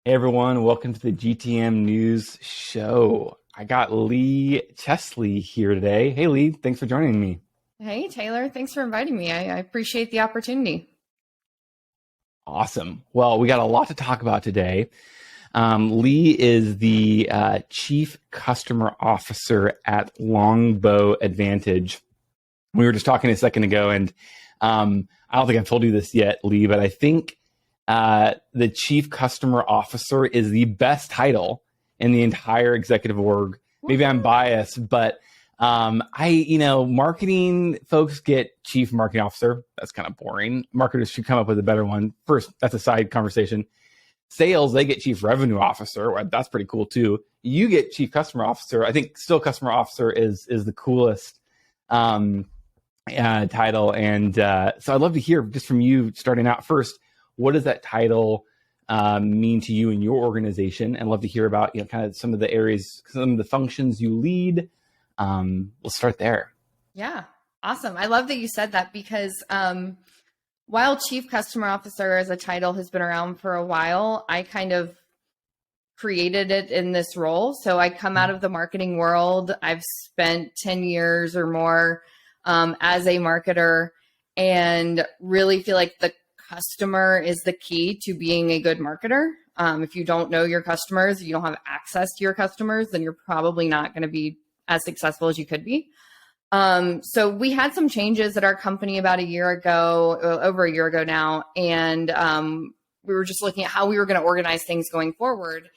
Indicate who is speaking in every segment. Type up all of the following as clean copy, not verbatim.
Speaker 1: Hey everyone, welcome to the GTM News Show. I got Leigh Chesley here today. Hey Leigh, thanks for joining me.
Speaker 2: Hey, Taylor. Thanks for inviting me. I appreciate the opportunity.
Speaker 1: Awesome. Well, we got a lot to talk about today. Leigh is the Chief Customer Officer at Longbow Advantage. We were just talking a second ago, and I don't think I've told you this yet, Leigh, but I think the Chief Customer Officer is the best title in the entire executive org. Maybe I'm biased, but marketing folks get Chief Marketing Officer. That's kind of boring. Marketers should come up with a better one. First, that's a side conversation. Sales, they get Chief Revenue Officer. Well, that's pretty cool too. You get Chief Customer Officer. I think still Customer Officer is the coolest title. And so I'd love to hear just from you starting out first. What does that title mean to you and your organization? And love to hear about kind of some of the areas, some of the functions you lead. We'll start there.
Speaker 2: Yeah, awesome. I love that you said that because while Chief Customer Officer as a title has been around for a while, I kind of created it in this role. So I come out of the marketing world. I've spent 10 years or more as a marketer and really feel like the customer is the key to being a good marketer. If you don't know your customers, you don't have access to your customers, then you're probably not going to be as successful as you could be. So we had some changes at our company about a year ago, over a year ago now. And we were just looking at how we were going to organize things going forward.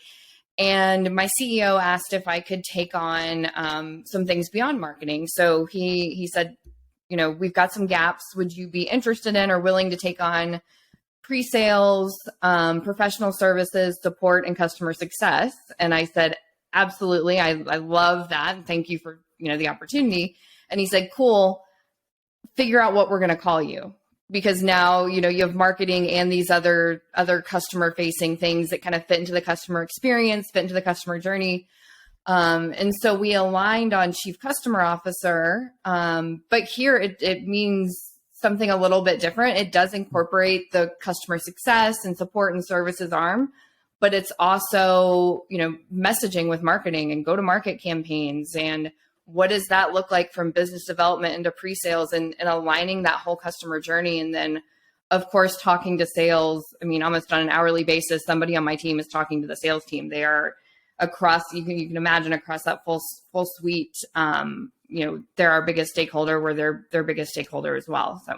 Speaker 2: And my CEO asked if I could take on some things beyond marketing. So he said, we've got some gaps. Would you be interested in or willing to take on pre-sales, professional services, support, and customer success? And I said, absolutely. I love that. Thank you for, the opportunity. And he said, cool, figure out what we're going to call you. Because now, you have marketing and these other customer facing things that kind of fit into the customer experience, fit into the customer journey. And so we aligned on Chief Customer Officer, but here it means something a little bit different. It does incorporate the customer success and support and services arm, but it's also, messaging with marketing and go-to-market campaigns. And what does that look like from business development into pre-sales and aligning that whole customer journey? And then, of course, talking to sales. I mean, almost on an hourly basis, somebody on my team is talking to the sales team. They are across, you can imagine across that full suite, they're our biggest stakeholder. We're their biggest stakeholder as well. So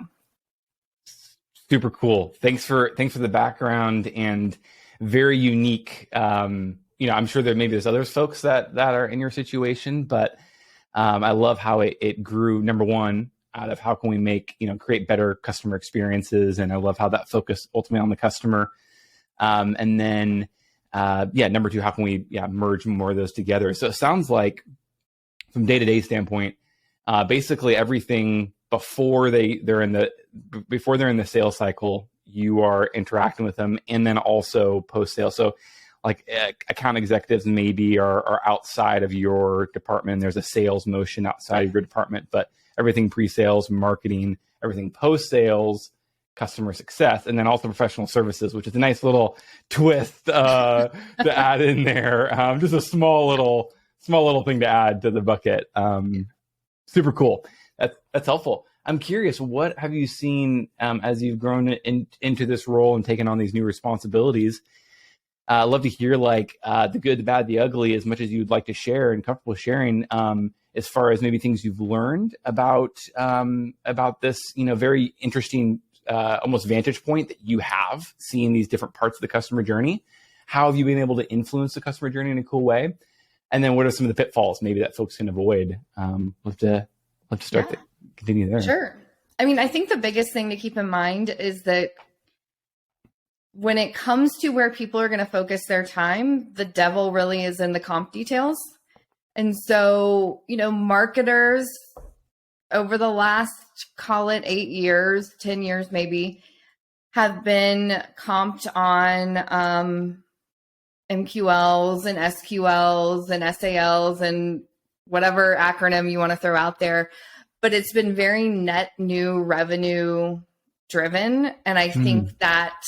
Speaker 1: super cool. Thanks for the background and very unique. I'm sure there's other folks that are in your situation, but I love how it grew. Number one, out of how can we make, create better customer experiences. And I love how that focused ultimately on the customer. And then number two, how can we merge more of those together? So it sounds like from day-to-day standpoint, basically everything before they're in the sales cycle, you are interacting with them, and then also post-sale. So like account executives maybe are outside of your department. There's a sales motion outside of your department, but everything pre-sales, marketing, everything post-sales, customer success, and then also professional services, which is a nice little twist to add in there. Just a small little thing to add to the bucket. Super cool. That's helpful. I'm curious, what have you seen as you've grown into this role and taken on these new responsibilities? I'd love to hear the good, the bad, the ugly, as much as you'd like to share and comfortable sharing, as far as maybe things you've learned about this, very interesting almost vantage point that you have seeing these different parts of the customer journey. How have you been able to influence the customer journey in a cool way? And then what are some of the pitfalls maybe that folks can avoid? Love to start to continue there.
Speaker 2: Sure. I mean, I think the biggest thing to keep in mind is that when it comes to where people are going to focus their time, the devil really is in the comp details. And so, marketers over the last, call it 8 years, 10 years maybe, have been comped on MQLs and SQLs and SALs and whatever acronym you want to throw out there. But it's been very net new revenue driven. And I think that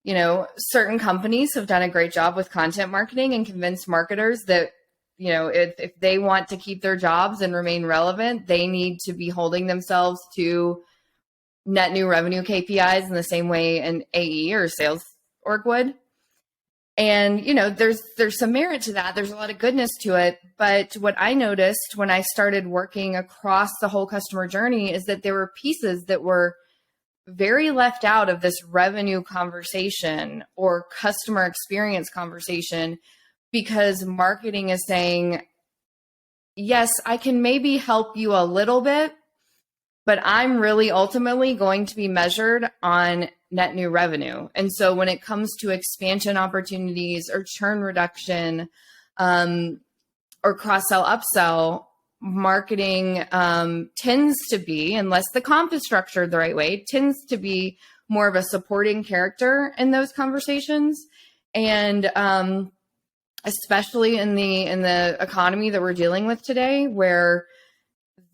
Speaker 2: certain companies have done a great job with content marketing and convinced marketers that, if they want to keep their jobs and remain relevant, they need to be holding themselves to net new revenue KPIs in the same way an AE or sales org would. And, there's some merit to that. There's a lot of goodness to it. But what I noticed when I started working across the whole customer journey is that there were pieces that were very left out of this revenue conversation or customer experience conversation, because marketing is saying, yes, I can maybe help you a little bit, but I'm really ultimately going to be measured on net new revenue. And so when it comes to expansion opportunities or churn reduction, or cross-sell, upsell, marketing tends to be, unless the comp is structured the right way, tends to be more of a supporting character in those conversations. And especially in the economy that we're dealing with today, where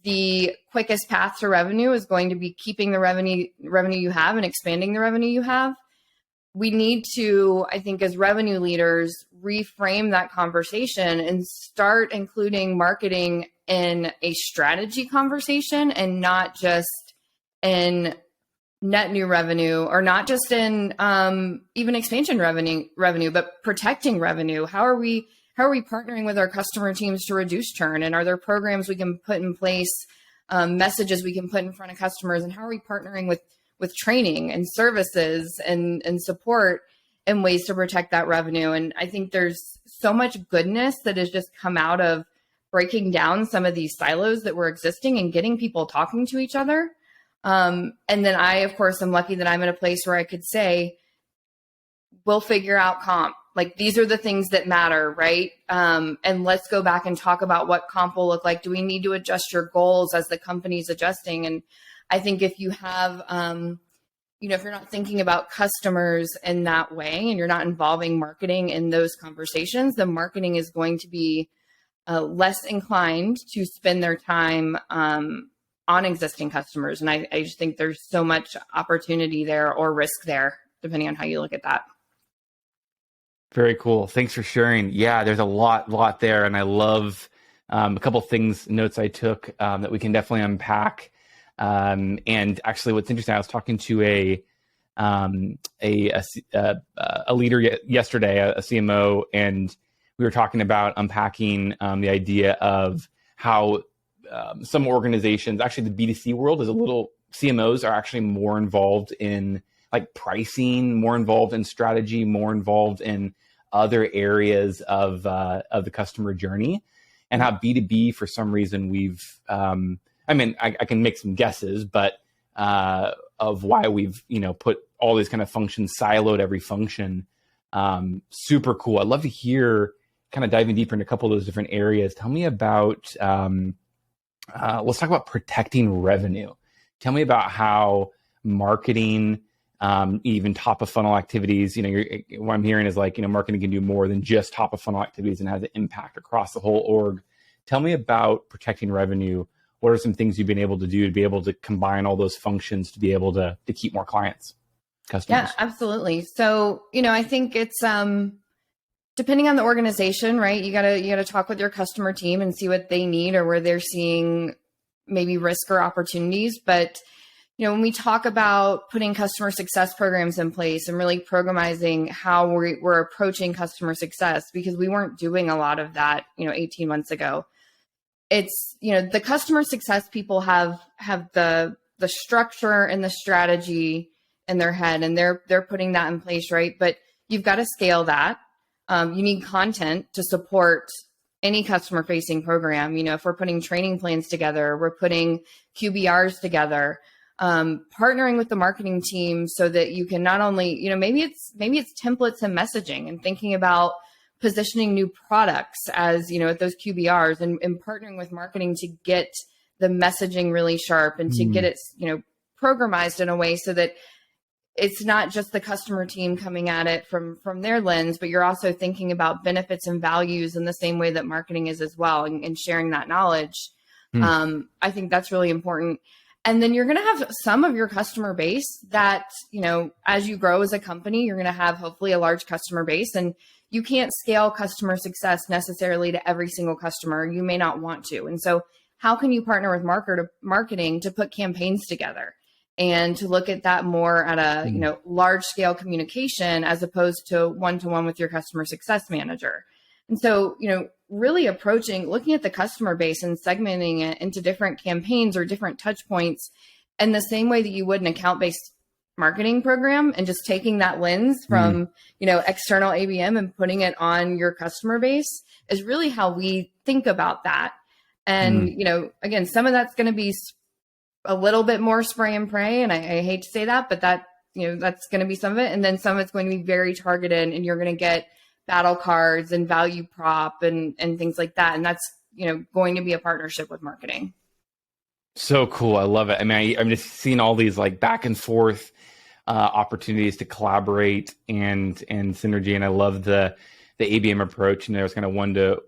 Speaker 2: the quickest path to revenue is going to be keeping the revenue you have and expanding the revenue you have. We need to, I think, as revenue leaders, reframe that conversation and start including marketing in a strategy conversation, and not just in net new revenue, or not just in even expansion revenue, but protecting revenue. How are we partnering with our customer teams to reduce churn? And are there programs we can put in place, messages we can put in front of customers? And how are we partnering with training and services and support and ways to protect that revenue? And I think there's so much goodness that has just come out of breaking down some of these silos that were existing and getting people talking to each other. And then I, of course, am lucky that I'm in a place where I could say, we'll figure out comp. Like, these are the things that matter, right? And let's go back and talk about what comp will look like. Do we need to adjust your goals as the company's adjusting? And I think if you have, if you're not thinking about customers in that way, and you're not involving marketing in those conversations, then marketing is going to be less inclined to spend their time on existing customers. And I just think there's so much opportunity there, or risk there, depending on how you look at that.
Speaker 1: Very cool. Thanks for sharing. Yeah, there's a lot there. And I love a couple notes I took that we can definitely unpack. And actually what's interesting, I was talking to a leader yesterday, a CMO, and we were talking about unpacking the idea of how some organizations, actually the B2C world is CMOs are actually more involved in like pricing, more involved in strategy, more involved in other areas of the customer journey, and how B2B, for some reason, I can make some guesses, but of why we've, put all these kind of functions, siloed every function. Super cool. I'd love to hear, kind of diving deeper into a couple of those different areas. Tell me about, let's talk about protecting revenue. Tell me about how marketing, even top of funnel activities, what I'm hearing is marketing can do more than just top of funnel activities and has an impact across the whole org. Tell me about protecting revenue. What are some things you've been able to do to be able to combine all those functions to be able to keep more clients, customers?
Speaker 2: Yeah, absolutely. So, I think it's, depending on the organization, right? You gotta talk with your customer team and see what they need or where they're seeing maybe risk or opportunities. But, when we talk about putting customer success programs in place and really programming how we're approaching customer success, because we weren't doing a lot of that, 18 months ago. It's, the customer success people have the structure and the strategy in their head, and they're putting that in place, right? But you've got to scale that. You need content to support any customer facing program. If we're putting training plans together, we're putting QBRs together, partnering with the marketing team so that you can not only, maybe it's templates and messaging, and thinking about positioning new products as, at those QBRs, and partnering with marketing to get the messaging really sharp and to get it, programized in a way so that it's not just the customer team coming at it from their lens, but you're also thinking about benefits and values in the same way that marketing is as well, and sharing that knowledge. I think that's really important. And then you're going to have some of your customer base that, as you grow as a company, you're going to have hopefully a large customer base, and you can't scale customer success necessarily to every single customer. You may not want to. And so how can you partner with marketing to put campaigns together and to look at that more at a, large scale communication as opposed to one-to-one with your customer success manager? And so, really looking at the customer base and segmenting it into different campaigns or different touch points in the same way that you would an account-based marketing program, and just taking that lens from, external ABM and putting it on your customer base is really how we think about that. And, again, some of that's going to be a little bit more spray and pray. And I hate to say that, but that's going to be some of it. And then some of it's going to be very targeted, and you're going to get battle cards and value prop and things like that. And that's, going to be a partnership with marketing.
Speaker 1: So cool. I love it. I mean, I'm just seeing all these like back and forth opportunities to collaborate and synergy. And I love the ABM approach. And there's kind of one to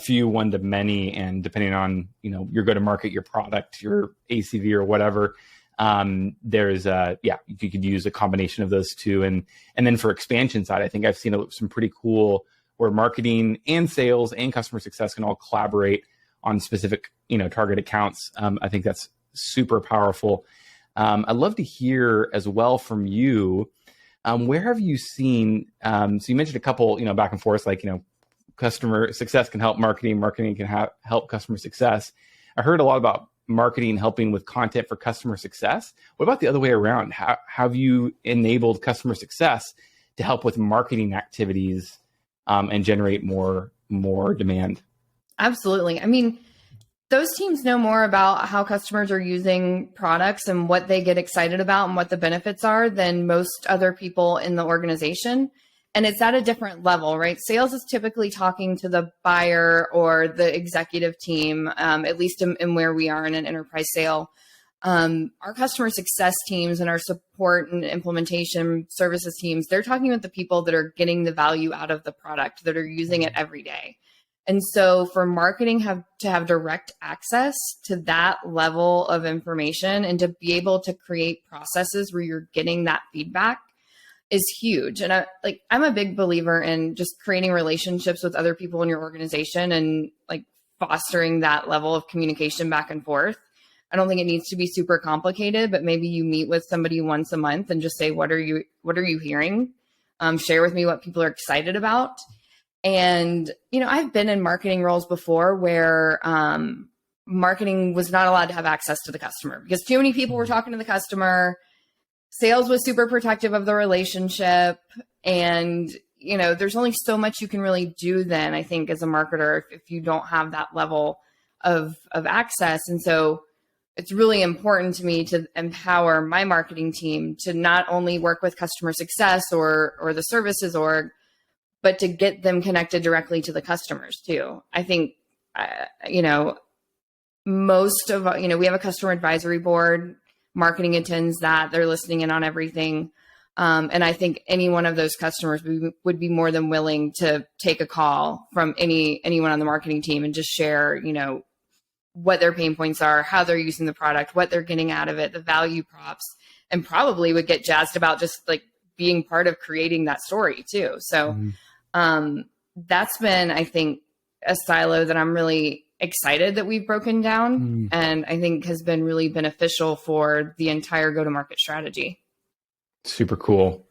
Speaker 1: few, one to many. And depending on, your go-to-market, your product, your ACV or whatever, there's you could use a combination of those two. And then for expansion side, I think I've seen some pretty cool where marketing and sales and customer success can all collaborate on specific, target accounts. I think that's super powerful. I'd love to hear as well from you. Where have you seen, so you mentioned a couple, back and forth, like, customer success can help marketing, marketing can help customer success. I heard a lot about marketing helping with content for customer success. What about the other way around? How have you enabled customer success to help with marketing activities and generate more demand?
Speaker 2: Absolutely. I mean, those teams know more about how customers are using products and what they get excited about and what the benefits are than most other people in the organization. And it's at a different level, right? Sales is typically talking to the buyer or the executive team, at least in where we are in an enterprise sale. Our customer success teams and our support and implementation services teams, they're talking with the people that are getting the value out of the product, that are using it every day. And so for marketing to have direct access to that level of information and to be able to create processes where you're getting that feedback is huge. And I'm a big believer in just creating relationships with other people in your organization and like fostering that level of communication back and forth. I don't think it needs to be super complicated, but maybe you meet with somebody once a month and just say, what are you hearing? Share with me what people are excited about. And, I've been in marketing roles before where marketing was not allowed to have access to the customer because too many people were talking to the customer. Sales was super protective of the relationship. And, there's only so much you can really do then, I think, as a marketer, if you don't have that level of access. And so it's really important to me to empower my marketing team to not only work with customer success or the services org, but to get them connected directly to the customers too. I think, most of, we have a customer advisory board, marketing attends that, they're listening in on everything. And I think any one of those customers would be more than willing to take a call from anyone on the marketing team and just share, what their pain points are, how they're using the product, what they're getting out of it, the value props, and probably would get jazzed about just like being part of creating that story too. So, that's been, I think, a silo that I'm really excited that we've broken down and I think has been really beneficial for the entire go-to-market strategy.
Speaker 1: Super cool.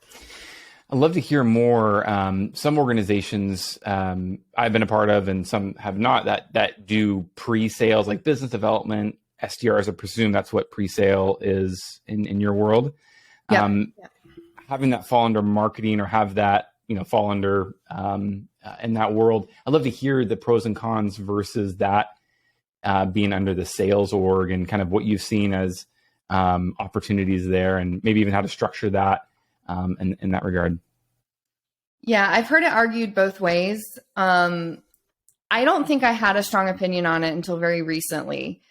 Speaker 1: I'd love to hear more. Some organizations I've been a part of and some have not that do pre-sales, like business development, SDRs. I presume that's what pre-sale is in your world.
Speaker 2: Yeah.
Speaker 1: Having that fall under marketing or have that fall under in that world. I'd love to hear the pros and cons versus that being under the sales org and kind of what you've seen as opportunities there and maybe even how to structure that in that regard.
Speaker 2: Yeah, I've heard it argued both ways. I don't think I had a strong opinion on it until very recently.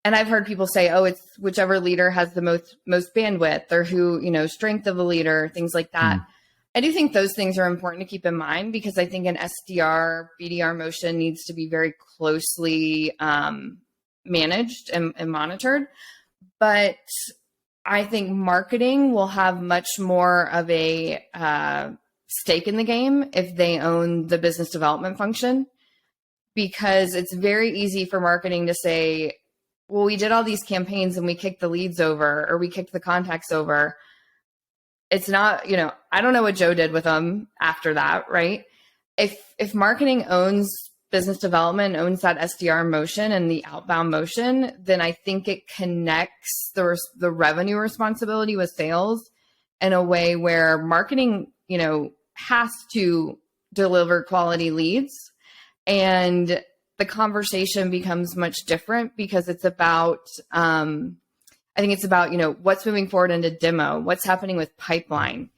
Speaker 2: And I've heard people say, oh, it's whichever leader has the most bandwidth or who, strength of a leader, things like that. I do think those things are important to keep in mind because I think an SDR, BDR motion needs to be very closely managed and monitored. But I think marketing will have much more of a stake in the game if they own the business development function, because it's very easy for marketing to say, well, we did all these campaigns and we kicked the leads over, or we kicked the contacts over. It's not, I don't know what Joe did with them after that, right? If marketing owns business development, owns that SDR motion and the outbound motion, then I think it connects the revenue responsibility with sales in a way where marketing, has to deliver quality leads, and the conversation becomes much different because it's about, I think it's about, what's moving forward into demo, what's happening with pipeline,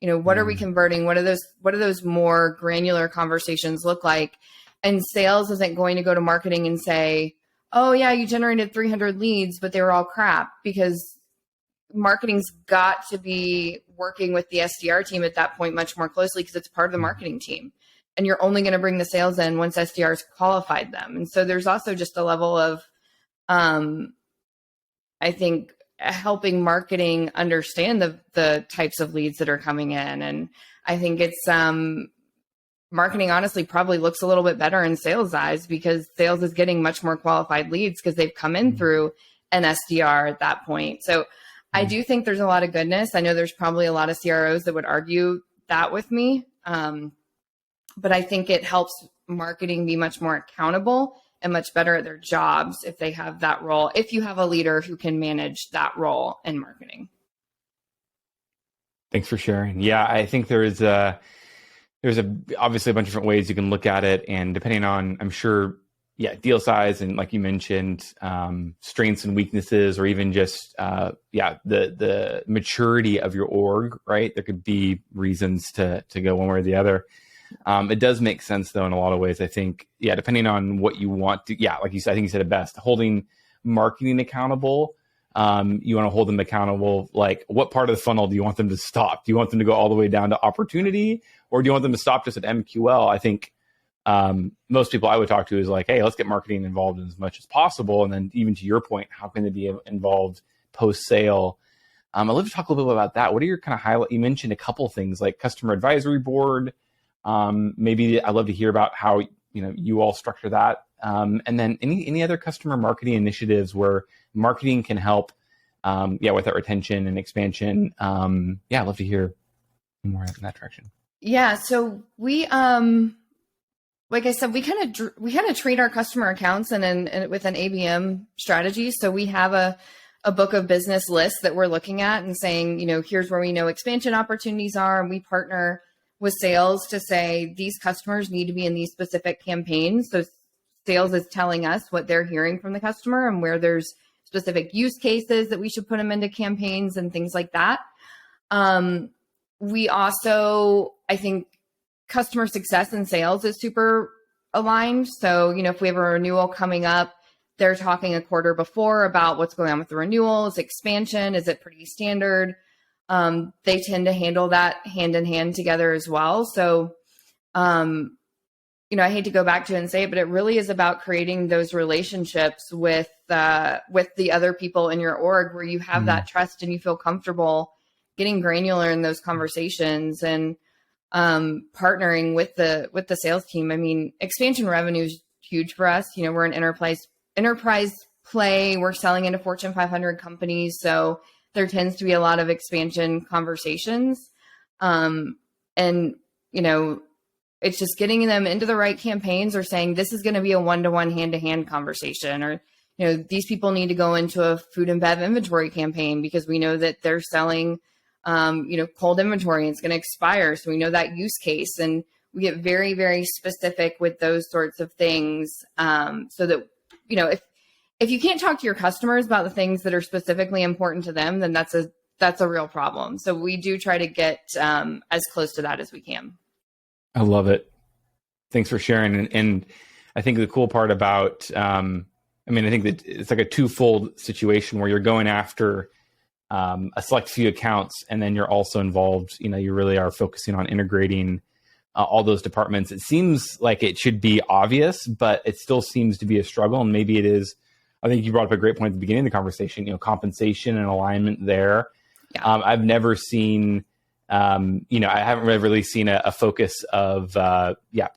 Speaker 2: what are we converting? What are those more granular conversations look like? And sales isn't going to go to marketing and say, oh yeah, you generated 300 leads, but they were all crap, because marketing's got to be working with the SDR team at that point much more closely, because it's part of the marketing team. And you're only going to bring the sales in once SDRs qualified them. And so there's also just a level of, I think, helping marketing understand the types of leads that are coming in. And I think it's, marketing honestly probably looks a little bit better in sales eyes, because sales is getting much more qualified leads because they've come in through an SDR at that point. So I do think there's a lot of goodness. I know there's probably a lot of CROs that would argue that with me. But I think it helps marketing be much more accountable and much better at their jobs if they have that role, if you have a leader who can manage that role in marketing.
Speaker 1: Thanks for sharing. Yeah, I think there's obviously a bunch of different ways you can look at it, and depending on, I'm sure, deal size, and like you mentioned, strengths and weaknesses, or even just the maturity of your org, right? There could be reasons to go one way or the other. It does make sense though in a lot of ways. I think, depending on what you want to, like you said, I think you said it best, holding marketing accountable. You want to hold them accountable. Like, what part of the funnel do you want them to stop? Do you want them to go all the way down to opportunity, or do you want them to stop just at MQL? I think most people I would talk to is like, hey, let's get marketing involved in as much as possible. And then even to your point, how can they be involved post-sale? I'd love to talk a little bit about that. What are your kind of highlight? You mentioned a couple things like customer advisory board. Maybe I'd love to hear about how you all structure that. And then any other customer marketing initiatives where marketing can help with that retention and expansion. I'd love to hear more in that direction.
Speaker 2: Yeah, so we like I said, we kind of treat our customer accounts and with an ABM strategy. So we have a book of business lists that we're looking at and saying, here's where we know expansion opportunities are, and we partner with sales to say these customers need to be in these specific campaigns. So sales is telling us what they're hearing from the customer and where there's specific use cases that we should put them into campaigns and things like that. We also, I think, customer success and sales is super aligned. So, if we have a renewal coming up, they're talking a quarter before about what's going on with the renewals, expansion, is it pretty standard? They tend to handle that hand in hand together as well. So, I hate to go back to it and say it, but it really is about creating those relationships with the other people in your org where you have that trust and you feel comfortable getting granular in those conversations and partnering with the sales team. I mean, expansion revenue is huge for us. We're an enterprise play. We're selling into Fortune 500 companies. So there tends to be a lot of expansion conversations. It's just getting them into the right campaigns, or saying this is going to be a one-to-one, hand-to-hand conversation, or, these people need to go into a food and bev inventory campaign because we know that they're selling, cold inventory and it's going to expire. So we know that use case, and we get very, very specific with those sorts of things. So that, if you can't talk to your customers about the things that are specifically important to them, then that's a real problem. So we do try to get as close to that as we can.
Speaker 1: I love it. Thanks for sharing. And I think the cool part about, I think that it's like a twofold situation where you're going after a select few accounts, and then you're also involved, you really are focusing on integrating all those departments. It seems like it should be obvious, but it still seems to be a struggle. And maybe it is I think you brought up a great point at the beginning of the conversation, compensation and alignment there.
Speaker 2: Yeah.
Speaker 1: I've never seen, I haven't really seen a focus of,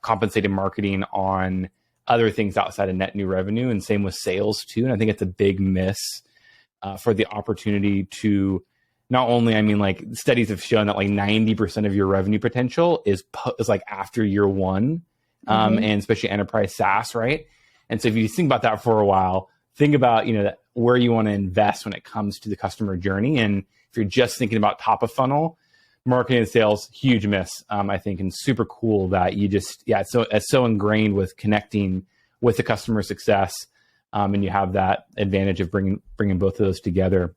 Speaker 1: compensated marketing on other things outside of net new revenue, and same with sales too. And I think it's a big miss for the opportunity to not only, like studies have shown that like 90% of your revenue potential is like after year one, and especially enterprise SaaS, right? And so if you think about that for a while, think about, where you want to invest when it comes to the customer journey. And if you're just thinking about top of funnel, marketing and sales, huge miss, I think, and super cool that you just, it's so ingrained with connecting with the customer success, and you have that advantage of bringing both of those together.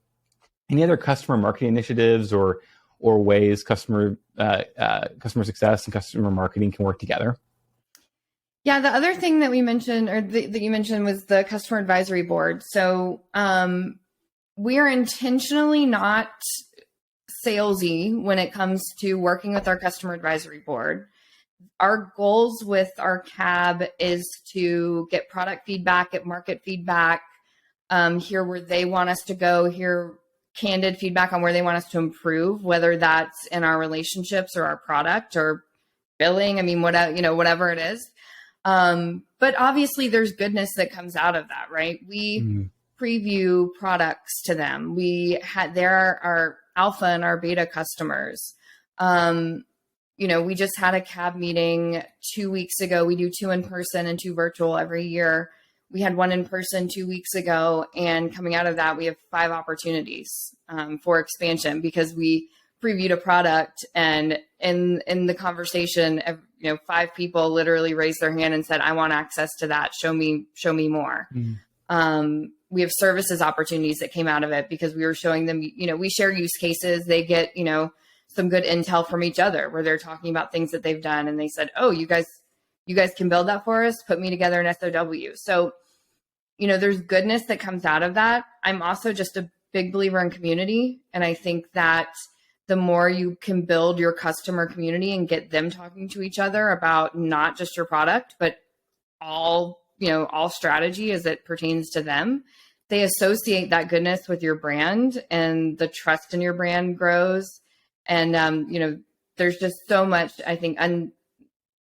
Speaker 1: Any other customer marketing initiatives or ways customer success and customer marketing can work together?
Speaker 2: Yeah, the other thing that we mentioned, or that you mentioned, was the customer advisory board. So we are intentionally not salesy when it comes to working with our customer advisory board. Our goals with our CAB is to get product feedback, get market feedback, hear where they want us to go, hear candid feedback on where they want us to improve, whether that's in our relationships or our product or billing. Whatever it is. But obviously there's goodness that comes out of that, right? We preview products to them. They're our alpha and our beta customers. We just had a CAB meeting 2 weeks ago. We do 2 in person and 2 virtual every year. We had 1 in person 2 weeks ago, and coming out of that, we have 5 opportunities for expansion because we previewed a product, and in the conversation, 5 people literally raised their hand and said, "I want access to that. Show me more." We have services opportunities that came out of it because we were showing them, we share use cases. They get, some good intel from each other where they're talking about things that they've done. And they said, "Oh, you guys can build that for us. Put me together an SOW." So, there's goodness that comes out of that. I'm also just a big believer in community. And I think that the more you can build your customer community and get them talking to each other about not just your product, but all strategy as it pertains to them, they associate that goodness with your brand, and the trust in your brand grows. And, there's just so much, I think,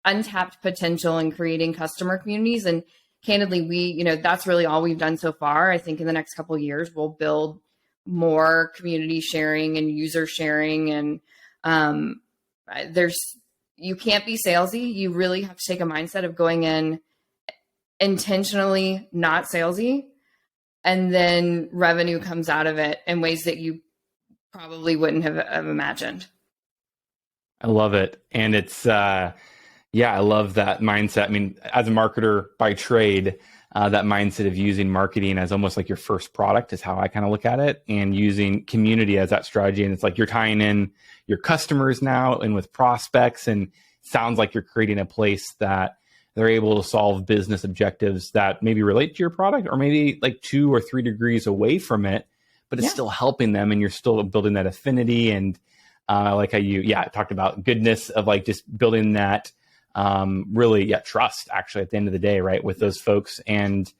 Speaker 2: untapped potential in creating customer communities. And candidly, that's really all we've done so far. I think in the next couple of years, we'll build more community sharing and user sharing. And you can't be salesy. You really have to take a mindset of going in intentionally not salesy, and then revenue comes out of it in ways that you probably wouldn't have imagined.
Speaker 1: I love it. And it's, I love that mindset. As a marketer by trade, that mindset of using marketing as almost like your first product is how I kind of look at it, and using community as that strategy. And it's like you're tying in your customers now and with prospects, and sounds like you're creating a place that they're able to solve business objectives that maybe relate to your product, or maybe like 2 or 3 degrees away from it, but it's still helping them, and you're still building that affinity. And I like how you talked about goodness of like just building that trust, actually, at the end of the day, right, with those folks. And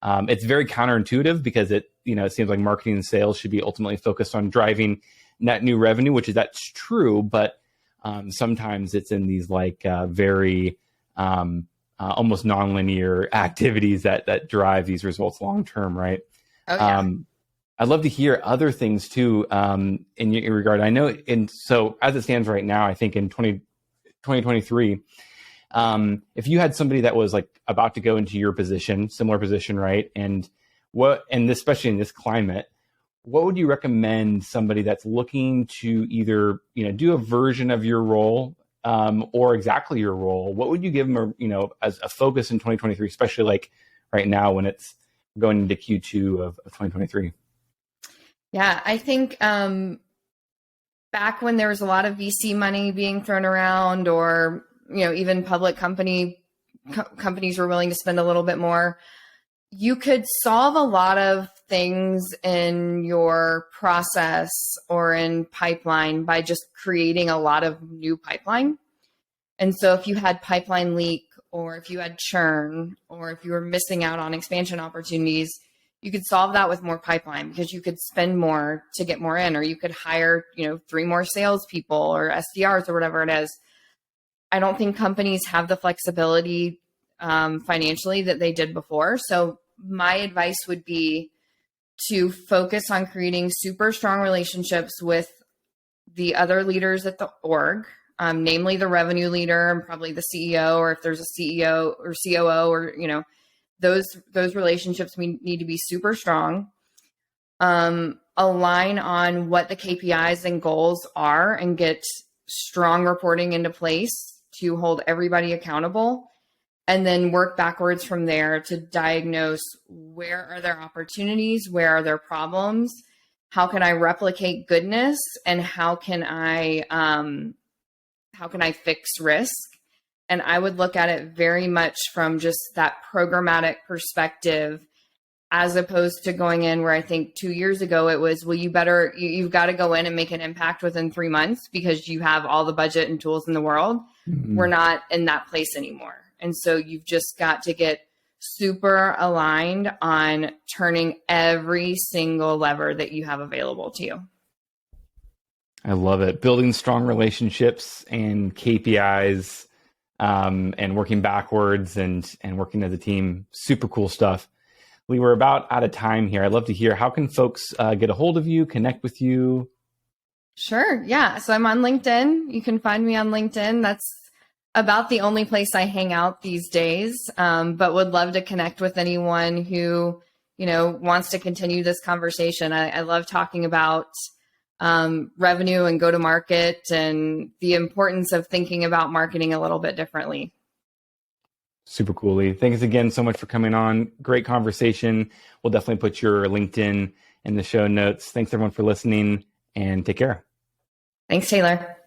Speaker 1: it's very counterintuitive because it seems like marketing and sales should be ultimately focused on driving net new revenue, that's true, but sometimes it's in these like very almost nonlinear activities that drive these results long term, right?
Speaker 2: Oh, yeah.
Speaker 1: I'd love to hear other things too in your regard. I know, so as it stands right now, I think in 2023, if you had somebody that was like about to go into your position, similar position, right? And especially in this climate, what would you recommend somebody that's looking to either, do a version of your role or exactly your role? What would you give them, as a focus in 2023, especially like right now when it's going into Q2 of 2023?
Speaker 2: Yeah, I think back when there was a lot of VC money being thrown around, or even public companies were willing to spend a little bit more, you could solve a lot of things in your process or in pipeline by just creating a lot of new pipeline. And so if you had pipeline leak, or if you had churn, or if you were missing out on expansion opportunities, You could solve that with more pipeline because you could spend more to get more in, or you could hire, 3 more salespeople or SDRs or whatever it is. I don't think companies have the flexibility financially that they did before. So my advice would be to focus on creating super strong relationships with the other leaders at the org, namely the revenue leader and probably the CEO, or if there's a CEO or COO, or, those relationships need to be super strong. Align on what the KPIs and goals are and get strong reporting into place to hold everybody accountable, and then work backwards from there to diagnose where are there opportunities, where are there problems, how can I replicate goodness, and how can I fix risk. And I would look at it very much from just that programmatic perspective, as opposed to going in where I think 2 years ago it was, well, you've got to go in and make an impact within 3 months because you have all the budget and tools in the world. Mm-hmm. We're not in that place anymore. And so you've just got to get super aligned on turning every single lever that you have available to you.
Speaker 1: I love it. Building strong relationships and KPIs, and working backwards and working as a team. Super cool stuff. Leigh, we're about out of time here. I'd love to hear, how can folks get a hold of you, connect with you?
Speaker 2: Sure. Yeah. So I'm on LinkedIn. You can find me on LinkedIn. That's about the only place I hang out these days, but would love to connect with anyone who, wants to continue this conversation. I love talking about revenue and go to market and the importance of thinking about marketing a little bit differently.
Speaker 1: Super cool, Leigh. Thanks again so much for coming on. Great conversation. We'll definitely put your LinkedIn in the show notes. Thanks everyone for listening, and take care.
Speaker 2: Thanks, Taylor.